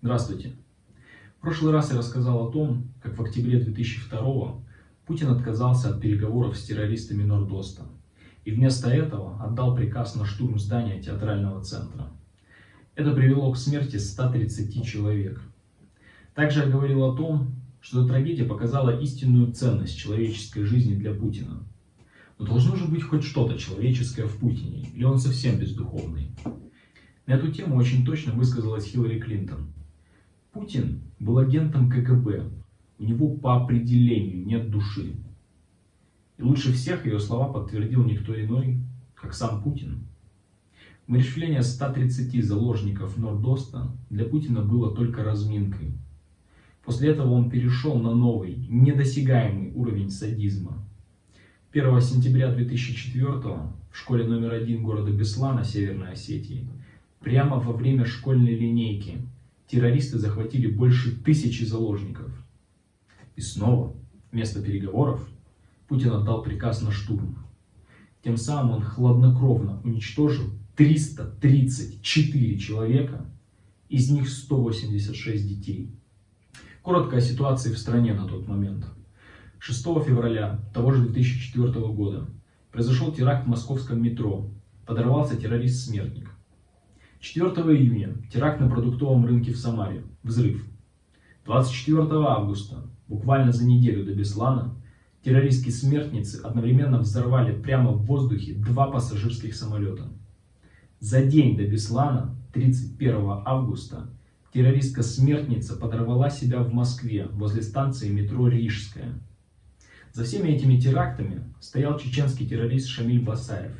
Здравствуйте. В прошлый раз я рассказал о том, как в октябре 2002 Путин отказался от переговоров с террористами Норд-Оста и вместо этого отдал приказ на штурм здания театрального центра. Это привело к смерти 130 человек. Также я говорил о том, что эта трагедия показала истинную ценность человеческой жизни для Путина. Но должно же быть хоть что-то человеческое в Путине, или он совсем бездуховный. На эту тему очень точно высказалась Хиллари Клинтон. Путин был агентом КГБ, у него по определению нет души. И лучше всех ее слова подтвердил никто иной, как сам Путин. Умерщвление 130 заложников Норд-Оста для Путина было только разминкой. После этого он перешел на новый, недосягаемый уровень садизма. 1 сентября 2004 в школе номер 1 города Беслана, Северной Осетии, прямо во время школьной линейки террористы захватили больше 1000 заложников. И снова, вместо переговоров, Путин отдал приказ на штурм. Тем самым он хладнокровно уничтожил 334 человека, из них 186 детей. Коротко о ситуации в стране на тот момент. 6 февраля того же 2004 года произошел теракт в московском метро. Подорвался террорист-смертник. 4 июня теракт на продуктовом рынке в Самаре. Взрыв. 24 августа, буквально за неделю до Беслана, террористки-смертницы одновременно взорвали прямо в воздухе 2 пассажирских самолета. За день до Беслана, 31 августа, террористка-смертница подорвала себя в Москве возле станции метро Рижская. За всеми этими терактами стоял чеченский террорист Шамиль Басаев.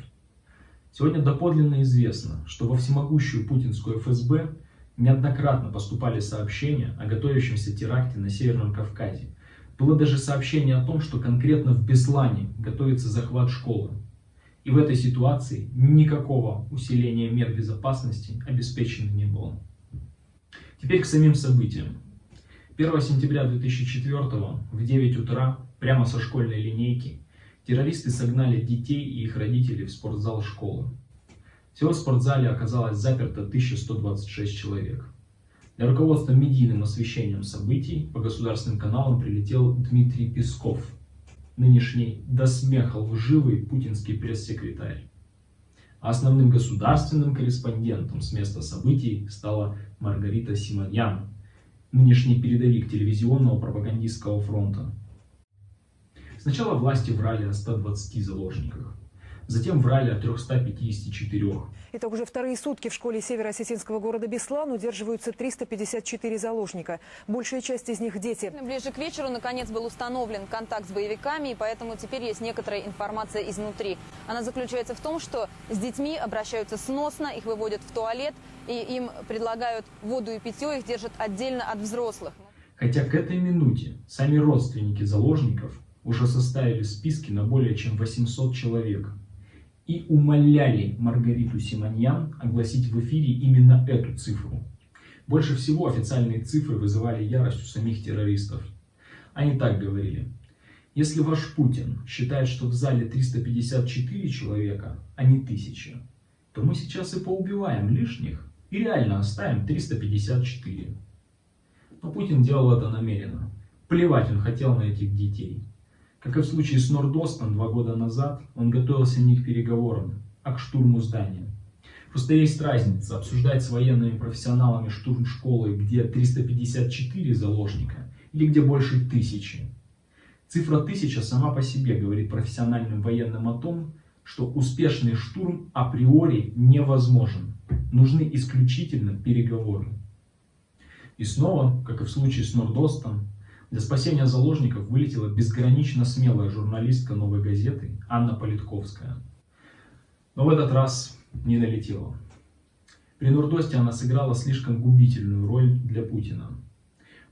Сегодня доподлинно известно, что во всемогущую путинскую ФСБ неоднократно поступали сообщения о готовящемся теракте на Северном Кавказе. Было даже сообщение о том, что конкретно в Беслане готовится захват школы. И в этой ситуации никакого усиления мер безопасности обеспечено не было. Теперь к самим событиям. 1 сентября 2004 в 9 утра, прямо со школьной линейки, террористы согнали детей и их родителей в спортзал школы. Всего в спортзале оказалось заперто 1126 человек. Для руководства медийным освещением событий по государственным каналам прилетел Дмитрий Песков, нынешний до смеха лживый путинский пресс-секретарь. А основным государственным корреспондентом с места событий стала Маргарита Симоньян, нынешний передовик телевизионного пропагандистского фронта. Сначала власти врали о 120 заложниках, затем врали о 354. Итак, уже вторые сутки в школе северо-осетинского города Беслан удерживаются 354 заложника. Большая часть из них дети. Ближе к вечеру, наконец, был установлен контакт с боевиками, и поэтому теперь есть некоторая информация изнутри. Она заключается в том, что с детьми обращаются сносно, их выводят в туалет, и им предлагают воду и питье, их держат отдельно от взрослых. Хотя к этой минуте сами родственники заложников уже составили списки на более чем 800 человек и умоляли Маргариту Симоньян огласить в эфире именно эту цифру. Больше всего официальные цифры вызывали ярость у самих террористов. Они так говорили: если ваш Путин считает, что в зале 354 человека, а не 1000, то мы сейчас и поубиваем лишних и реально оставим 354. Но Путин делал это намеренно. Плевать он хотел на этих детей. Как и в случае с Норд-Остом 2 года назад, он готовился не к переговорам, а к штурму здания. Просто есть разница обсуждать с военными профессионалами штурм школы, где 354 заложника, или где больше 1000. Цифра 1000 сама по себе говорит профессиональным военным о том, что успешный штурм априори невозможен. Нужны исключительно переговоры. И снова, как и в случае с Норд-Остом, для спасения заложников вылетела безгранично смелая журналистка «Новой газеты» Анна Политковская. Но в этот раз не налетела. При Норд-Осте она сыграла слишком губительную роль для Путина.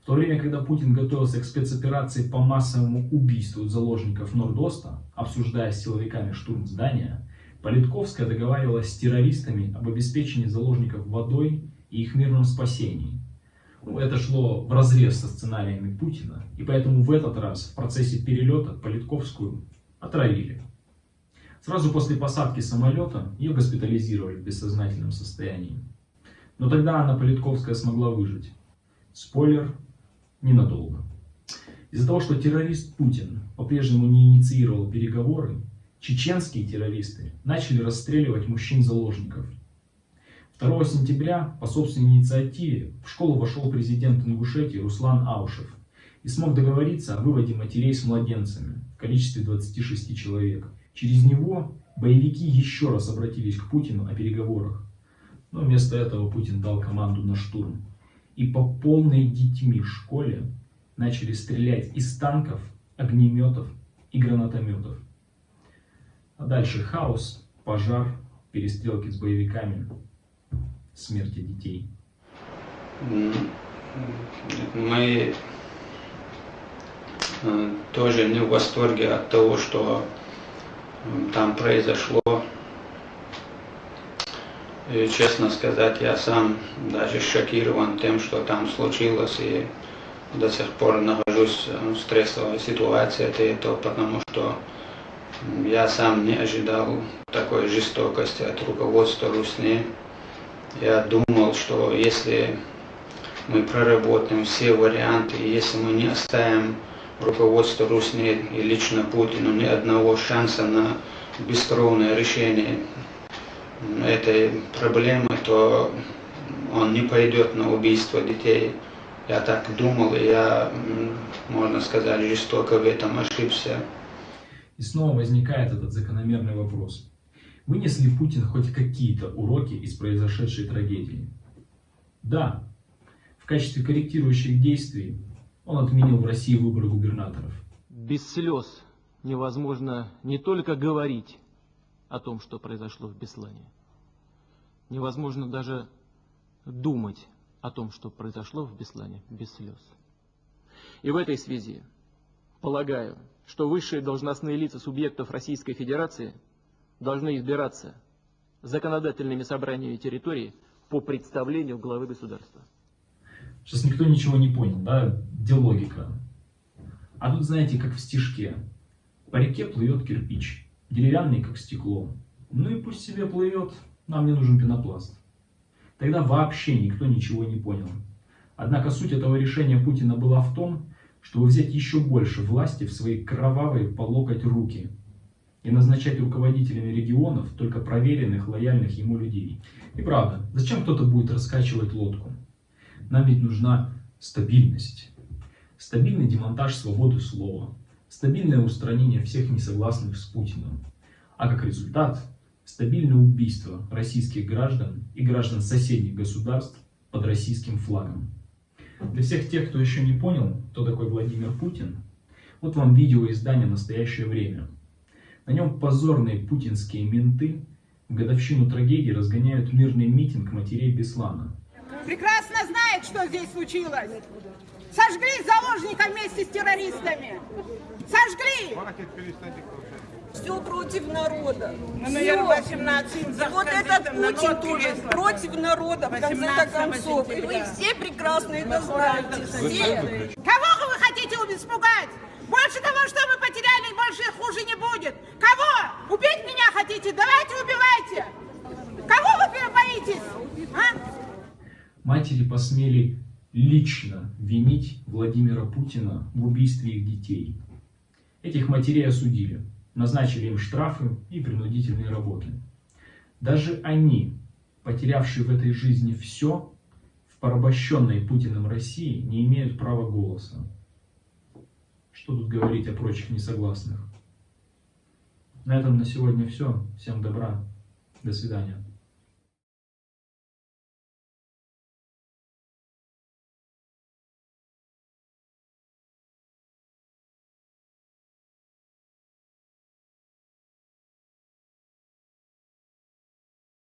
В то время, когда Путин готовился к спецоперации по массовому убийству заложников Норд-Оста, обсуждая с силовиками штурм здания, Политковская договаривалась с террористами об обеспечении заложников водой и их мирном спасении. Это шло вразрез со сценариями Путина, и поэтому в этот раз в процессе перелета Политковскую отравили. Сразу после посадки самолета ее госпитализировали в бессознательном состоянии. Но тогда Анна Политковская смогла выжить. Спойлер, ненадолго. Из-за того, что террорист Путин по-прежнему не инициировал переговоры, чеченские террористы начали расстреливать мужчин-заложников. 2 сентября по собственной инициативе в школу вошел президент Ингушетии Руслан Аушев и смог договориться о выводе матерей с младенцами в количестве 26 человек. Через него боевики еще раз обратились к Путину о переговорах. Но вместо этого Путин дал команду на штурм. И по полной детьми школе начали стрелять из танков, огнеметов и гранатометов. А дальше хаос, пожар, перестрелки с боевиками, смерти детей. Мы тоже не в восторге от того, что там произошло. И, честно сказать, я сам даже шокирован тем, что там случилось, и до сих пор нахожусь в стрессовой ситуации. Это потому, что я сам не ожидал такой жестокости от руководства Русни. Я думал, что если мы проработаем все варианты, если мы не оставим руководство Русни и лично Путину ни одного шанса на бескровное решение этой проблемы, то он не пойдет на убийство детей. Я так думал, и я, можно сказать, жестоко в этом ошибся. И снова возникает этот закономерный вопрос. Вынес ли Путин хоть какие-то уроки из произошедшей трагедии? Да. В качестве корректирующих действий он отменил в России выборы губернаторов. Без слез невозможно не только говорить о том, что произошло в Беслане. Невозможно даже думать о том, что произошло в Беслане, без слез. И в этой связи полагаю, что высшие должностные лица субъектов Российской Федерации должны избираться законодательными собраниями территории по представлению главы государства. Сейчас никто ничего не понял, да? Где логика? А тут, знаете, как в стишке. По реке плывет кирпич, деревянный, как стекло. Ну и пусть себе плывет, нам не нужен пенопласт. Тогда вообще никто ничего не понял. Однако суть этого решения Путина была в том, чтобы взять еще больше власти в свои кровавые по локоть руки и назначать руководителями регионов только проверенных, лояльных ему людей. И правда, зачем кто-то будет раскачивать лодку? Нам ведь нужна стабильность. Стабильный демонтаж свободы слова. Стабильное устранение всех несогласных с Путиным. А как результат, стабильное убийство российских граждан и граждан соседних государств под российским флагом. Для всех тех, кто еще не понял, кто такой Владимир Путин, вот вам видеоиздание «Настоящее время». На нем позорные путинские менты в годовщину трагедии разгоняют мирный митинг матерей Беслана. Прекрасно знает, что здесь случилось. Сожгли заложника вместе с террористами. Сожгли! Все против народа. Номер 18. Вот этот Путин тоже против народа, в конце концов. И вы все прекрасно это знаете. Все. Кого вы хотите испугать? Больше того, что мы потеряли, больше хуже не будет. Кого? Убить меня хотите? Давайте убивайте. Кого вы боитесь? А? Матери посмели лично винить Владимира Путина в убийстве их детей. Этих матерей осудили, назначили им штрафы и принудительные работы. Даже они, потерявшие в этой жизни все, в порабощенной Путиным России не имеют права голоса. Что тут говорить о прочих несогласных? На этом на сегодня все. Всем добра. До свидания.